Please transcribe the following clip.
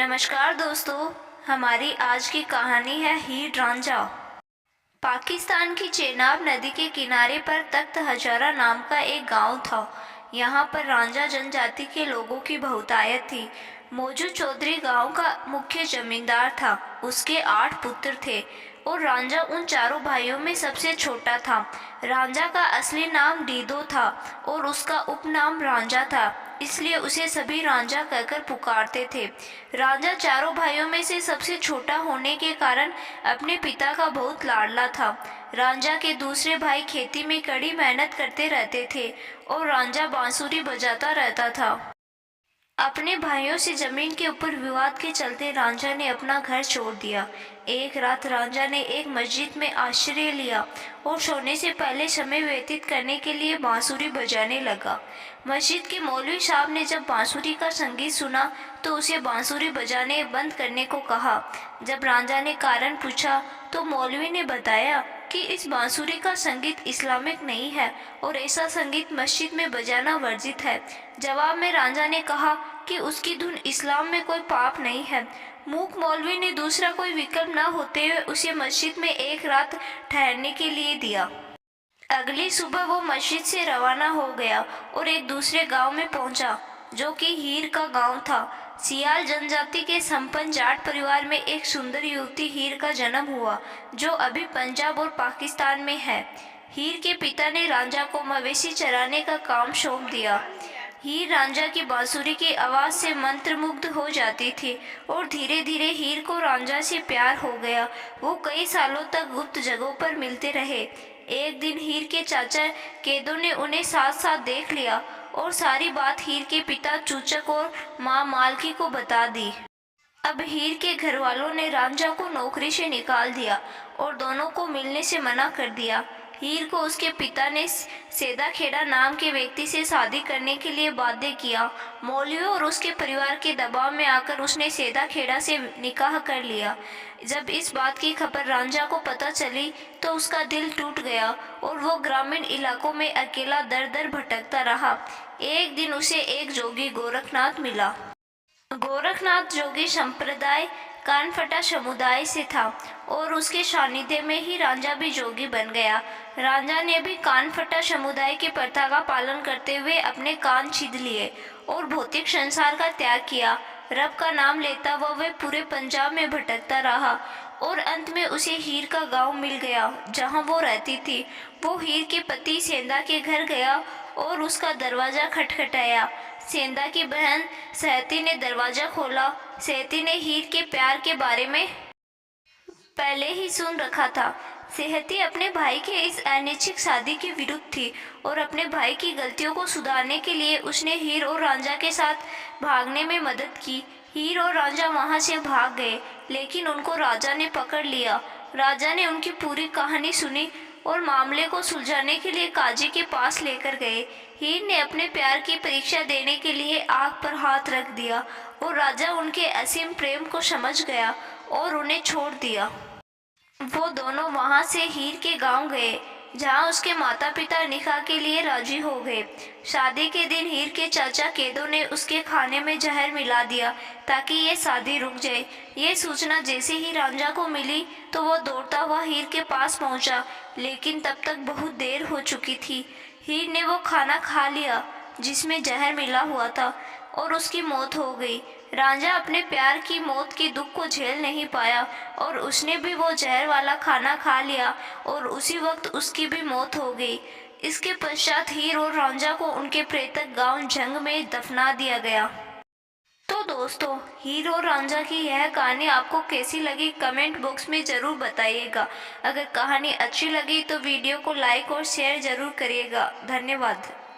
नमस्कार दोस्तों, हमारी आज की कहानी है हीर रांझा। पाकिस्तान की चेनाब नदी के किनारे पर तख्त हजारा नाम का एक गांव था। यहाँ पर रांझा जनजाति के लोगों की बहुतायत थी। मौजू चौधरी गांव का मुख्य जमींदार था। उसके 8 पुत्र थे और रांझा उन चारों भाइयों में सबसे छोटा था। रांझा का असली नाम डीदो था और उसका उपनाम रांझा था, इसलिए उसे सभी रांझा कहकर पुकारते थे। रांझा चारों भाइयों में से सबसे छोटा होने के कारण अपने पिता का बहुत लाडला था। रांझा के दूसरे भाई खेती में कड़ी मेहनत करते रहते थे और रांझा बांसुरी बजाता रहता था। अपने भाइयों से जमीन के ऊपर विवाद के चलते रांझा ने अपना घर छोड़ दिया। एक रात रांझा ने एक मस्जिद में आश्रय लिया और सोने से पहले समय व्यतीत करने के लिए बांसुरी बजाने लगा। मस्जिद के मौलवी साहब ने जब बांसुरी का संगीत सुना तो उसे बांसुरी बजाने बंद करने को कहा। जब रांझा ने कारण पूछा तो मौलवी ने बताया कि इस बांसुरी का संगीत इस्लामिक नहीं है और ऐसा संगीत मस्जिद में बजाना वर्जित है। जवाब में रांझा ने कहा कि उसकी धुन इस्लाम में कोई पाप नहीं है। मूक मौलवी ने दूसरा कोई विकल्प न होते हुए उसे मस्जिद में एक रात ठहरने के लिए दिया। अगली सुबह वो मस्जिद से रवाना हो गया और एक दूसरे गांव में पहुंचा, जो कि हीर का गांव था। सियाल जनजाति के संपन्न जाट परिवार में एक सुंदर युवती हीर का जन्म हुआ, जो अभी पंजाब और पाकिस्तान में है। हीर के पिता ने रांझा को मवेशी चराने का काम सौंप दिया। हीर रांझा की बांसुरी की आवाज़ से मंत्रमुग्ध हो जाती थी और धीरे धीरे हीर को रांझा से प्यार हो गया। वो कई सालों तक गुप्त जगहों पर मिलते रहे। एक दिन हीर के चाचा केदो ने उन्हें साथ साथ देख लिया और सारी बात हीर के पिता चूचक और माँ मालकी को बता दी। अब हीर के घर वालों ने रांझा को नौकरी से निकाल दिया और दोनों को मिलने से मना कर दिया। हीर को उसके पिता ने सेदा खेड़ा नाम के व्यक्ति से शादी करने के लिए बाध्य किया। मौलवी और उसके परिवार के दबाव में आकर उसने सेदा खेड़ा से निकाह कर लिया। जब इस बात की खबर रांझा को पता चली तो उसका दिल टूट गया और वो ग्रामीण इलाकों में अकेला दर दर भटकता रहा। एक दिन उसे एक जोगी गोरखनाथ मिला। गोरखनाथ जोगी संप्रदाय कानफटा समुदाय से था और उसके सानिध्य में ही रांझा भी जोगी बन गया। रांझा ने भी कानफटा समुदाय की प्रथा का पालन करते हुए अपने कान छीद लिए और भौतिक संसार का त्याग किया। रब का नाम लेता वह पूरे पंजाब में भटकता रहा और अंत में उसे हीर का गांव मिल गया, जहां वो रहती थी। वो हीर के पति सेंधा के घर गया और उसका दरवाजा खटखटाया। सेंधा की बहन सहती ने दरवाजा खोला। सहती ने हीर के प्यार के बारे में पहले ही सुन रखा था। सेहती अपने भाई के इस अनिच्छिक शादी के विरुद्ध थी और अपने भाई की गलतियों को सुधारने के लिए उसने हीर और रांझा के साथ भागने में मदद की। हीर और रांझा वहां से भाग गए, लेकिन उनको राजा ने पकड़ लिया। राजा ने उनकी पूरी कहानी सुनी और मामले को सुलझाने के लिए काजी के पास लेकर गए। हीर ने अपने प्यार की परीक्षा देने के लिए आग पर हाथ रख दिया और राजा उनके असीम प्रेम को समझ गया और उन्हें छोड़ दिया। वो दोनों वहां से हीर के गांव गए, जहां उसके माता पिता निकाह के लिए राजी हो गए। शादी के दिन हीर के चाचा केदो ने उसके खाने में जहर मिला दिया ताकि ये शादी रुक जाए। ये सूचना जैसे ही रांझा को मिली तो वो दौड़ता हुआ हीर के पास पहुंचा, लेकिन तब तक बहुत देर हो चुकी थी। हीर ने वो खाना खा लिया जिसमें जहर मिला हुआ था और उसकी मौत हो गई। रांझा अपने प्यार की मौत के दुख को झेल नहीं पाया और उसने भी वो जहर वाला खाना खा लिया और उसी वक्त उसकी भी मौत हो गई। इसके पश्चात हीर और रांझा को उनके प्रेतक गांव जंग में दफना दिया गया। तो दोस्तों, हीर और रांझा की यह कहानी आपको कैसी लगी कमेंट बॉक्स में ज़रूर बताइएगा। अगर कहानी अच्छी लगी तो वीडियो को लाइक और शेयर ज़रूर करिएगा। धन्यवाद।